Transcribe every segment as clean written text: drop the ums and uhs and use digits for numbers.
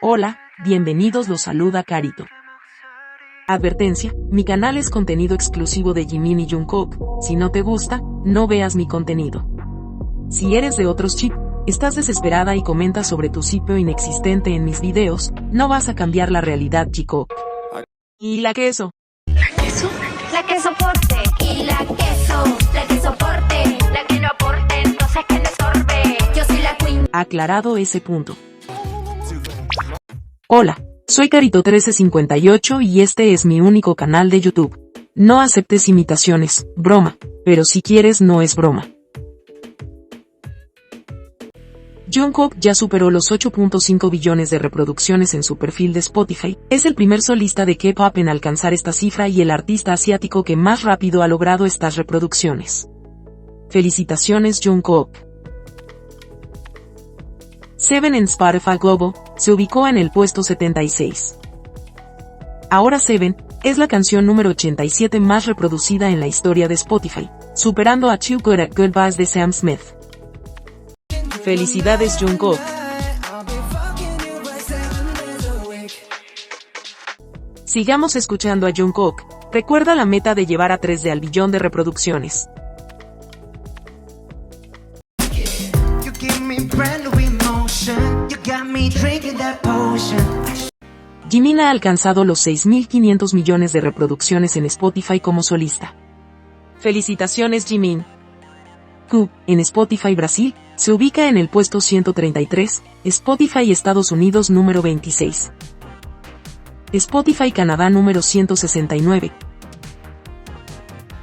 Hola, bienvenidos, los saluda Carito. Advertencia, mi canal es contenido exclusivo de Jimin y Jungkook, si no te gusta, no veas mi contenido. Si eres de otros chip, estás desesperada y comentas sobre tu sitio inexistente en mis videos, no vas a cambiar la realidad, chico. ¿Y la queso? ¿La queso? La que soporte. Y la que soporte. La que no aporte, entonces que le sorbe. Yo soy la queen. Aclarado ese punto. Hola, soy Carito1358 y este es mi único canal de YouTube. No aceptes imitaciones, broma, pero si quieres no es broma. Jungkook ya superó los 8.5 billones de reproducciones en su perfil de Spotify, es el primer solista de K-pop en alcanzar esta cifra y el artista asiático que más rápido ha logrado estas reproducciones. Felicitaciones, Jungkook. Seven en Spotify Global se ubicó en el puesto 76. Ahora Seven es la canción número 87 más reproducida en la historia de Spotify, superando a Too Good at Goodbyes de Sam Smith. Felicidades, Jungkook. Sigamos escuchando a Jungkook. Recuerda la meta de llevar a 3 al billón de reproducciones. Jimin ha alcanzado los 6.500 millones de reproducciones en Spotify como solista. Felicitaciones, Jimin. Q, en Spotify Brasil, se ubica en el puesto 133, Spotify Estados Unidos número 26. Spotify Canadá número 169.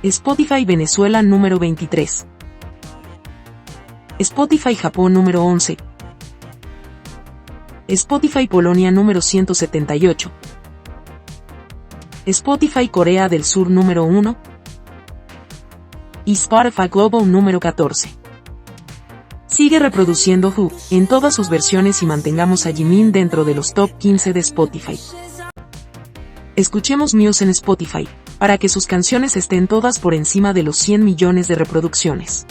Spotify Venezuela número 23. Spotify Japón número 11. Spotify Polonia número 178. Spotify Corea del Sur número 1. Y Spotify Global número 14. Sigue reproduciendo Who en todas sus versiones y mantengamos a Jimin dentro de los top 15 de Spotify. Escuchemos Muse en Spotify, para que sus canciones estén todas por encima de los 100 millones de reproducciones.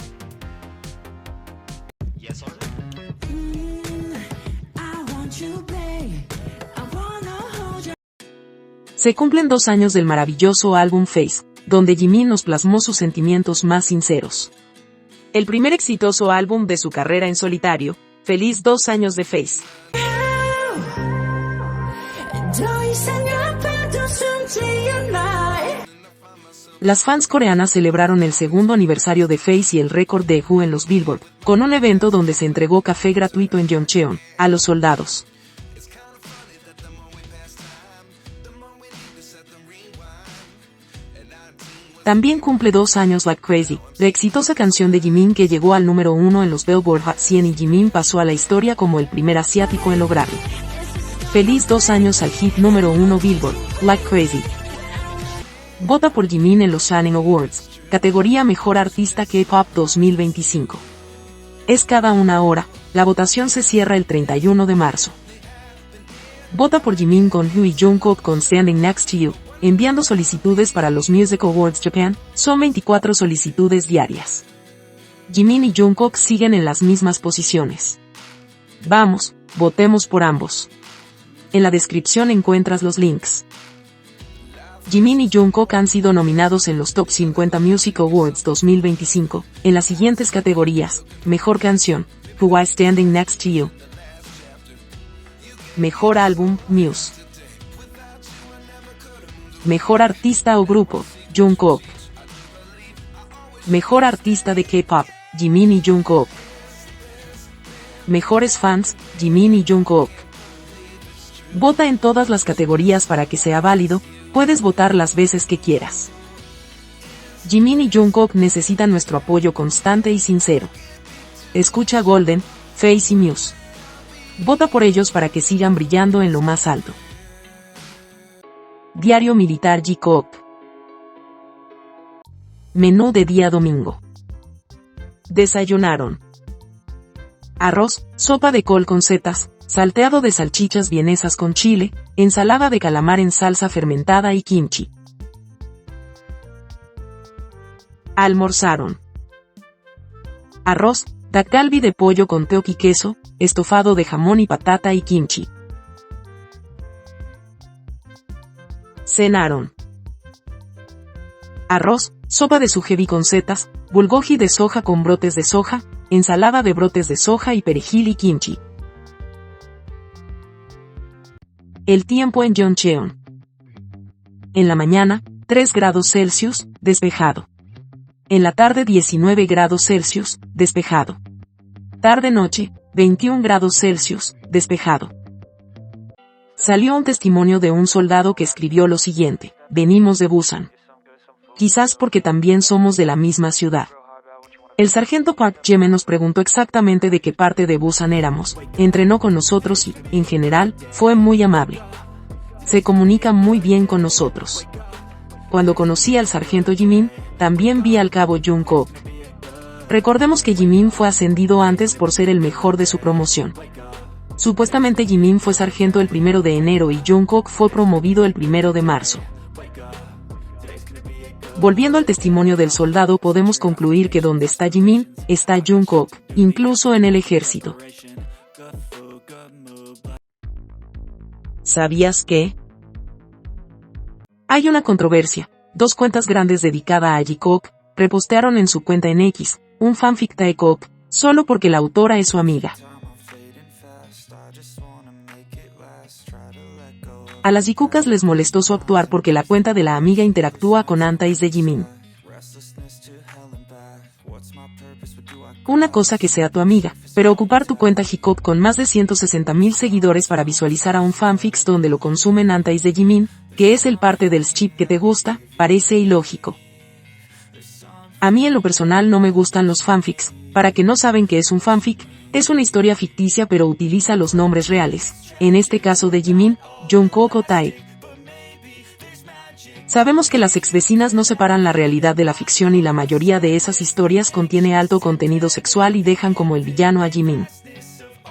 Se cumplen 2 años del maravilloso álbum Face, donde Jimin nos plasmó sus sentimientos más sinceros. El primer exitoso álbum de su carrera en solitario, feliz 2 años de Face. Las fans coreanas celebraron el segundo aniversario de Face y el récord de Who en los Billboard, con un evento donde se entregó café gratuito en Yeoncheon a los soldados. También cumple 2 años Like Crazy, la exitosa canción de Jimin que llegó al número 1 en los Billboard Hot 100 y Jimin pasó a la historia como el primer asiático en lograrlo. Feliz 2 años al hit número 1 Billboard, Like Crazy. Vota por Jimin en los Shining Awards, categoría Mejor Artista K-Pop 2025. Es cada 1 hora, la votación se cierra el 31 de marzo. Vota por Jimin con Who y Jungkook con Standing Next to You. Enviando solicitudes para los Music Awards Japan, son 24 solicitudes diarias. Jimin y Jungkook siguen en las mismas posiciones. Vamos, votemos por ambos. En la descripción encuentras los links. Jimin y Jungkook han sido nominados en los Top 50 Music Awards 2025, en las siguientes categorías: Mejor Canción, Who is Standing Next to You. Mejor Álbum, Muse. Mejor Artista o Grupo, Jungkook. Mejor Artista de K-Pop, Jimin y Jungkook. Mejores Fans, Jimin y Jungkook. Vota en todas las categorías para que sea válido, puedes votar las veces que quieras. Jimin y Jungkook necesitan nuestro apoyo constante y sincero. Escucha Golden, Face y Muse. Vota por ellos para que sigan brillando en lo más alto. Diario Militar J-Coop. Menú de día domingo. Desayunaron: arroz, sopa de col con setas, salteado de salchichas vienesas con chile, ensalada de calamar en salsa fermentada y kimchi. Almorzaron: arroz, dak galbi de pollo con teoc y queso, estofado de jamón y patata y kimchi. Cenaron arroz, sopa de sugeri con setas, bulgogi de soja con brotes de soja, ensalada de brotes de soja y perejil y kimchi. El tiempo en Yeoncheon. En la mañana, 3 grados Celsius, despejado. En la tarde 19 grados Celsius, despejado. Tarde-noche, 21 grados Celsius, despejado. Salió un testimonio de un soldado que escribió lo siguiente: venimos de Busan. Quizás porque también somos de la misma ciudad. El sargento Park Jeme nos preguntó exactamente de qué parte de Busan éramos, entrenó con nosotros y, en general, fue muy amable. Se comunica muy bien con nosotros. Cuando conocí al sargento Jimin, también vi al cabo Jungkook. Recordemos que Jimin fue ascendido antes por ser el mejor de su promoción. Supuestamente Jimin fue sargento el 1 de enero y Jungkook fue promovido el 1 de marzo. Volviendo al testimonio del soldado, podemos concluir que donde está Jimin, está Jungkook, incluso en el ejército. ¿Sabías que? Hay una controversia. 2 cuentas grandes dedicadas a Jikook repostearon en su cuenta en X un fanfic de Taekook, solo porque la autora es su amiga. A las Jikookas les molestó su actuar porque la cuenta de la amiga interactúa con antais de Jimin. Una cosa que sea tu amiga, pero ocupar tu cuenta Jikook con más de 160.000 seguidores para visualizar a un fanfics donde lo consumen antais de Jimin, que es el parte del ship que te gusta, parece ilógico. A mí en lo personal no me gustan los fanfics. Para que no saben qué es un fanfic, es una historia ficticia pero utiliza los nombres reales, en este caso de Jimin, Jungkook o Tae. Sabemos que las exvecinas no separan la realidad de la ficción y la mayoría de esas historias contiene alto contenido sexual y dejan como el villano a Jimin.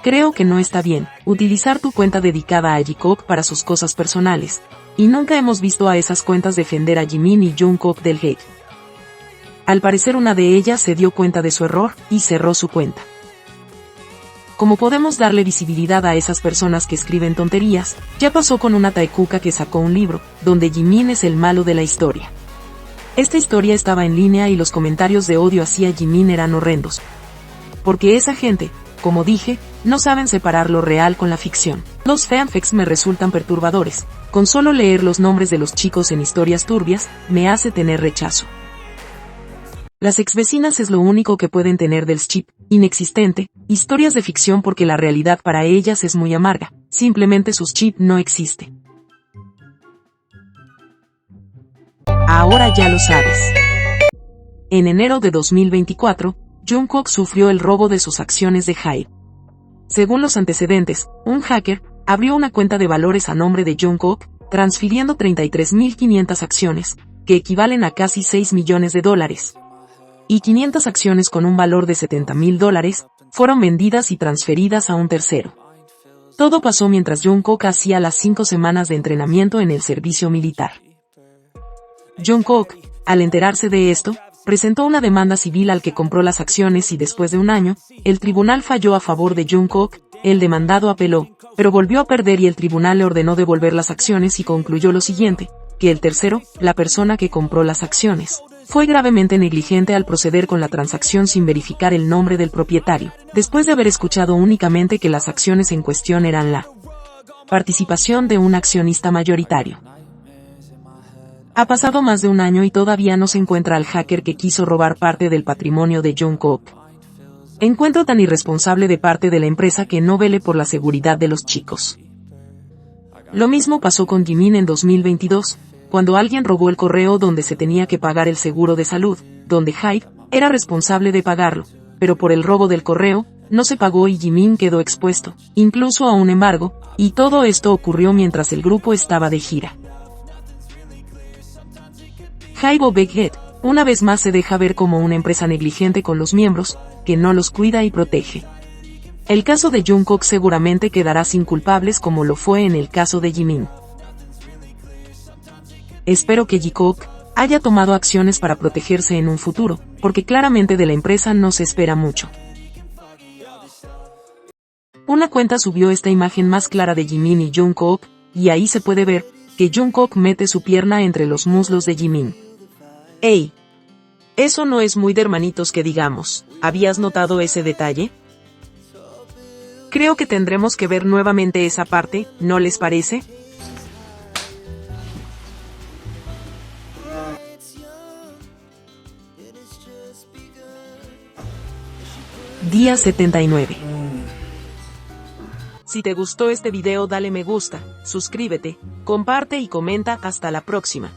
Creo que no está bien utilizar tu cuenta dedicada a Jikook para sus cosas personales, y nunca hemos visto a esas cuentas defender a Jimin y Jungkook del hate. Al parecer una de ellas se dio cuenta de su error y cerró su cuenta. Como podemos darle visibilidad a esas personas que escriben tonterías, ya pasó con una taekuka que sacó un libro, donde Jimin es el malo de la historia. Esta historia estaba en línea y los comentarios de odio hacia Jimin eran horrendos. Porque esa gente, como dije, no saben separar lo real con la ficción. Los fanfics me resultan perturbadores. Con solo leer los nombres de los chicos en historias turbias, me hace tener rechazo. Las exvecinas es lo único que pueden tener del ship, inexistente, historias de ficción porque la realidad para ellas es muy amarga, simplemente su ship no existe. Ahora ya lo sabes. En enero de 2024, Jungkook sufrió el robo de sus acciones de HYBE. Según los antecedentes, un hacker abrió una cuenta de valores a nombre de Jungkook, transfiriendo 33.500 acciones, que equivalen a casi $6 millones, y 500 acciones con un valor de $70.000, fueron vendidas y transferidas a un tercero. Todo pasó mientras Jungkook hacía las 5 semanas de entrenamiento en el servicio militar. Jungkook, al enterarse de esto, presentó una demanda civil al que compró las acciones y después de un año, el tribunal falló a favor de Jungkook, el demandado apeló, pero volvió a perder y el tribunal le ordenó devolver las acciones y concluyó lo siguiente, que el tercero, la persona que compró las acciones, fue gravemente negligente al proceder con la transacción sin verificar el nombre del propietario, después de haber escuchado únicamente que las acciones en cuestión eran la participación de un accionista mayoritario. Ha pasado más de un año y todavía no se encuentra al hacker que quiso robar parte del patrimonio de Jungkook. Encuentro tan irresponsable de parte de la empresa que no vele por la seguridad de los chicos. Lo mismo pasó con Jimin en 2022, cuando alguien robó el correo donde se tenía que pagar el seguro de salud, donde HYBE era responsable de pagarlo, pero por el robo del correo, no se pagó y Jimin quedó expuesto, incluso a un embargo, y todo esto ocurrió mientras el grupo estaba de gira. HYBE o Big Hit, una vez más se deja ver como una empresa negligente con los miembros, que no los cuida y protege. El caso de Jungkook seguramente quedará sin culpables como lo fue en el caso de Jimin. Espero que Jikook haya tomado acciones para protegerse en un futuro, porque claramente de la empresa no se espera mucho. Una cuenta subió esta imagen más clara de Jimin y Jungkook, y ahí se puede ver que Jungkook mete su pierna entre los muslos de Jimin. ¡Ey! Eso no es muy de hermanitos que digamos. ¿Habías notado ese detalle? Creo que tendremos que ver nuevamente esa parte, ¿no les parece? Día 79. Si te gustó este video dale me gusta, suscríbete, comparte y comenta. Hasta la próxima.